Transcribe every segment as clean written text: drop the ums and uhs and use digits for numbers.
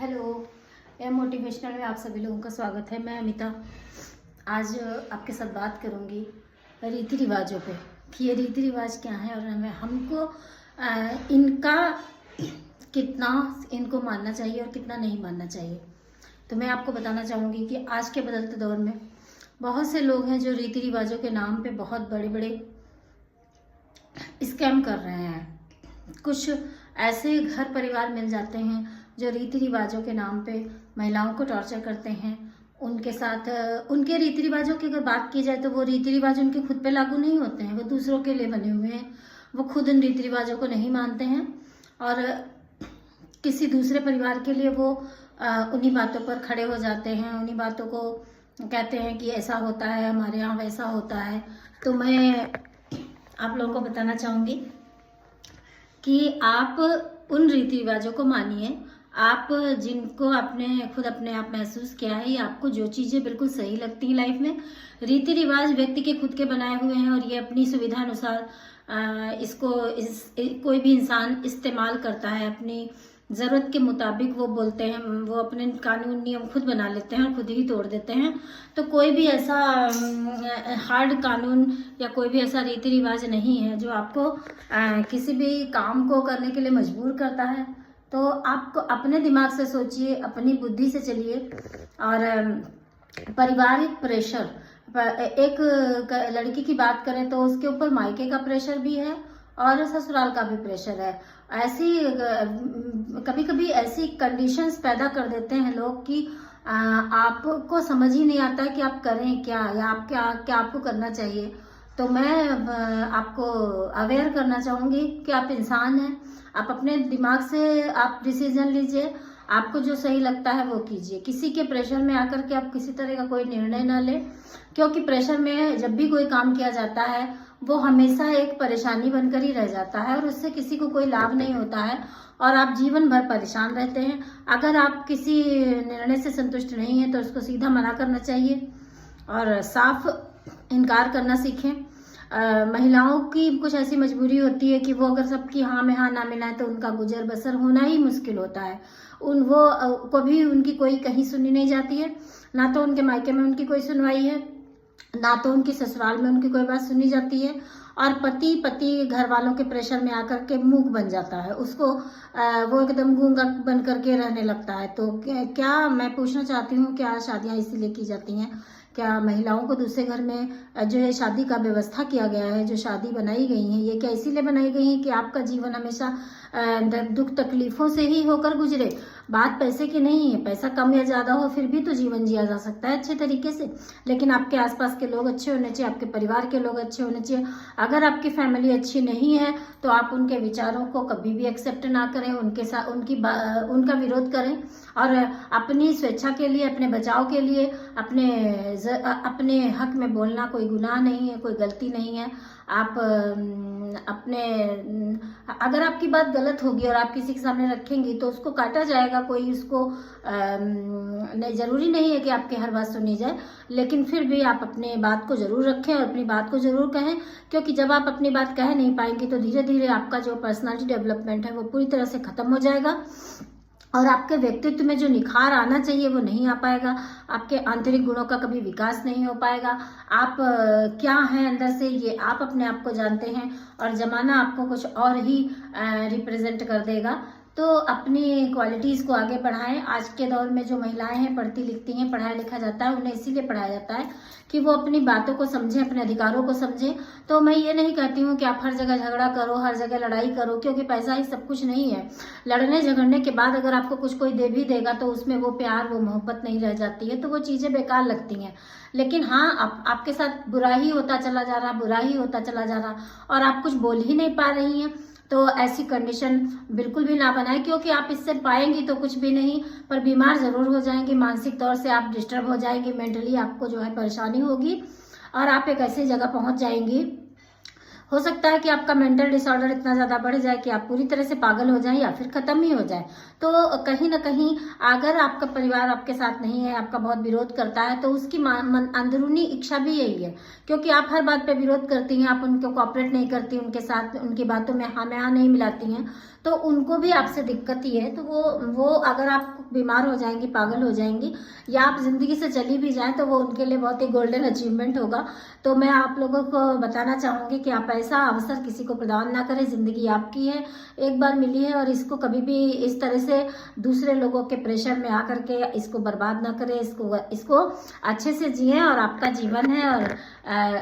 Hello, M motivational में आप सभी लोगों का स्वागत है। मैं अमिता आज आपके साथ बात करूंगी रीति रिवाजों पे कि ये रीति रिवाज क्या है और हमें हमको इनका कितना इनको मानना चाहिए और कितना नहीं मानना चाहिए। तो मैं आपको बताना चाहूँगी कि आज के बदलते दौर में बहुत से लोग हैं जो रीति रिवाजों के नाम पे बहुत बड़े बड़े स्कैम कर रहे हैं। कुछ ऐसे घर परिवार मिल जाते हैं जो रीति रिवाजों के नाम पे महिलाओं को टॉर्चर करते हैं। उनके साथ उनके रीति रिवाजों की अगर बात की जाए तो वो रीति रिवाज उनके खुद पे लागू नहीं होते हैं, वो दूसरों के लिए बने हुए हैं। वो खुद उन रीति रिवाजों को नहीं मानते हैं और किसी दूसरे परिवार के लिए वो उन्हीं बातों पर खड़े हो जाते हैं, उन्हीं बातों को कहते हैं कि ऐसा होता है, हमारे यहाँ वैसा होता है। तो मैं आप लोगों को बताना चाहूँगी कि आप उन रीति रिवाजों को मानिए, आप जिनको आपने खुद अपने आप महसूस किया है, या आपको जो चीज़ें बिल्कुल सही लगती हैं लाइफ में। रीति रिवाज व्यक्ति के खुद के बनाए हुए हैं और ये अपनी सुविधा अनुसार कोई भी इंसान इस्तेमाल करता है अपनी ज़रूरत के मुताबिक। वो बोलते हैं, वो अपने कानून नियम खुद बना लेते हैं और खुद ही तोड़ देते हैं। तो कोई भी ऐसा हार्ड कानून या कोई भी ऐसा रीति रिवाज नहीं है जो आपको किसी भी काम को करने के लिए मजबूर करता है। तो आपको अपने दिमाग से सोचिए, अपनी बुद्धि से चलिए। और पारिवारिक प्रेशर, एक लड़की की बात करें तो उसके ऊपर मायके का प्रेशर भी है और ससुराल का भी प्रेशर है। ऐसी कभी कभी ऐसी कंडीशंस पैदा कर देते हैं लोग कि आपको समझ ही नहीं आता है कि आप करें क्या या आप क्या आपको करना चाहिए। तो मैं आपको अवेयर करना चाहूँगी कि आप इंसान हैं, आप अपने दिमाग से आप डिसीजन लीजिए, आपको जो सही लगता है वो कीजिए। किसी के प्रेशर में आकर के आप किसी तरह का कोई निर्णय ना लें, क्योंकि प्रेशर में जब भी कोई काम किया जाता है वो हमेशा एक परेशानी बनकर ही रह जाता है और उससे किसी को कोई लाभ नहीं होता है और आप जीवन भर परेशान रहते हैं। अगर आप किसी निर्णय से संतुष्ट नहीं हैं तो उसको सीधा मना करना चाहिए और साफ इनकार करना सीखें। महिलाओं की कुछ ऐसी मजबूरी होती है कि वो अगर सबकी हाँ में हाँ ना मिलाएं तो उनका गुजर बसर होना ही मुश्किल होता है। वो कभी उनकी कोई कहीं सुनी नहीं जाती है, ना तो उनके मायके में उनकी कोई सुनवाई है, ना तो उनकी ससुराल में उनकी कोई बात सुनी जाती है। और पति घर वालों के प्रेशर में आकर के मूक बन जाता है, उसको वो एकदम गूंगा बन करके रहने लगता है। तो क्या मैं पूछना चाहती हूँ, क्या शादियाँ इसीलिए की जाती हैं? क्या महिलाओं को दूसरे घर में जो है शादी का व्यवस्था किया गया है, जो शादी बनाई गई है, ये क्या इसीलिए बनाई गई है कि आपका जीवन हमेशा दुख तकलीफों से ही होकर गुजरे? बात पैसे की नहीं है, पैसा कम या ज़्यादा हो फिर भी तो जीवन जिया जा सकता है अच्छे तरीके से। लेकिन आपके आसपास के लोग अच्छे होने चाहिए, आपके परिवार के लोग अच्छे होने चाहिए। अगर आपकी फैमिली अच्छी नहीं है तो आप उनके विचारों को कभी भी एक्सेप्ट ना करें, उनके साथ उनका विरोध करें और अपनी स्वेच्छा के लिए, अपने बचाव के लिए, अपने हक में बोलना कोई गुनाह नहीं है, कोई गलती नहीं है। आप अगर आपकी बात गलत होगी और आप किसी के सामने रखेंगी तो उसको काटा जाएगा, कोई उसको नहीं, जरूरी नहीं है कि आपकी हर बात सुनी जाए, लेकिन फिर भी आप अपने बात को जरूर रखें और अपनी बात को जरूर कहें। क्योंकि जब आप अपनी बात कह नहीं पाएंगी तो धीरे धीरे आपका जो पर्सनालिटी डेवलपमेंट है वो पूरी तरह से खत्म हो जाएगा और आपके व्यक्तित्व में जो निखार आना चाहिए वो नहीं आ पाएगा। आपके आंतरिक गुणों का कभी विकास नहीं हो पाएगा। आप क्या हैं अंदर से ये आप अपने आप को जानते हैं और जमाना आपको कुछ और ही रिप्रेजेंट कर देगा। तो अपनी क्वालिटीज़ को आगे बढ़ाएं। आज के दौर में जो महिलाएं हैं पढ़ती लिखती हैं, पढ़ाया लिखा जाता है, उन्हें इसीलिए पढ़ाया जाता है कि वो अपनी बातों को समझें, अपने अधिकारों को समझें। तो मैं ये नहीं कहती हूँ कि आप हर जगह झगड़ा करो, हर जगह लड़ाई करो, क्योंकि पैसा ही सब कुछ नहीं है। लड़ने झगड़ने के बाद अगर आपको कुछ कोई दे भी देगा तो उसमें वो प्यार, वो मोहब्बत नहीं रह जाती है, तो वो चीज़ें बेकार लगती हैं। लेकिन हाँ, आपके साथ बुरा ही होता चला जा रहा, बुरा ही होता चला जा रहा और आप कुछ बोल ही नहीं पा रही हैं, तो ऐसी कंडीशन बिल्कुल भी ना बनाए, क्योंकि आप इससे पाएंगी तो कुछ भी नहीं, पर बीमार जरूर हो जाएंगी। मानसिक तौर से आप डिस्टर्ब हो जाएंगी, मेंटली आपको जो है परेशानी होगी और आप एक ऐसी जगह पहुंच जाएंगी, हो सकता है कि आपका मेंटल डिसऑर्डर इतना ज़्यादा बढ़ जाए कि आप पूरी तरह से पागल हो जाएं या फिर ख़त्म ही हो जाए। तो कहीं ना कहीं अगर आपका परिवार आपके साथ नहीं है, आपका बहुत विरोध करता है, तो उसकी अंदरूनी इच्छा भी यही है, क्योंकि आप हर बात पे विरोध करती हैं, आप उनको कोऑपरेट नहीं करती, उनके साथ उनकी बातों में हाँ में हाँ नहीं मिलाती हैं, तो उनको भी आपसे दिक्कत ही है। तो वो अगर आप बीमार हो जाएंगी, पागल हो जाएंगी, या आप जिंदगी से चली भी जाएं, तो वो उनके लिए बहुत ही गोल्डन अचीवमेंट होगा। तो मैं आप लोगों को बताना चाहूंगी कि आप ऐसा अवसर किसी को प्रदान ना करें। जिंदगी आपकी है, एक बार मिली है, और इसको कभी भी इस तरह से दूसरे लोगों के प्रेशर में आकर के इसको बर्बाद ना करें। इसको अच्छे से जिए, और आपका जीवन है। और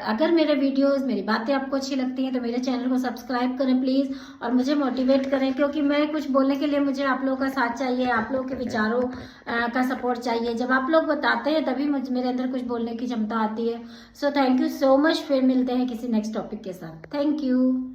अगर मेरे वीडियोस, मेरी बातें आपको अच्छी लगती हैं तो मेरे चैनल को सब्सक्राइब करें प्लीज़, और मुझे मोटिवेट करें, क्योंकि मैं कुछ बोलने के लिए मुझे आप लोगों का साथ चाहिए, आप लोगों के विचारों का सपोर्ट चाहिए। जब आप लोग बताते हैं तभी मेरे अंदर कुछ बोलने की क्षमता आती है। So thank you so much. फिर मिलते हैं किसी नेक्स्ट टॉपिक के साथ। Thank you.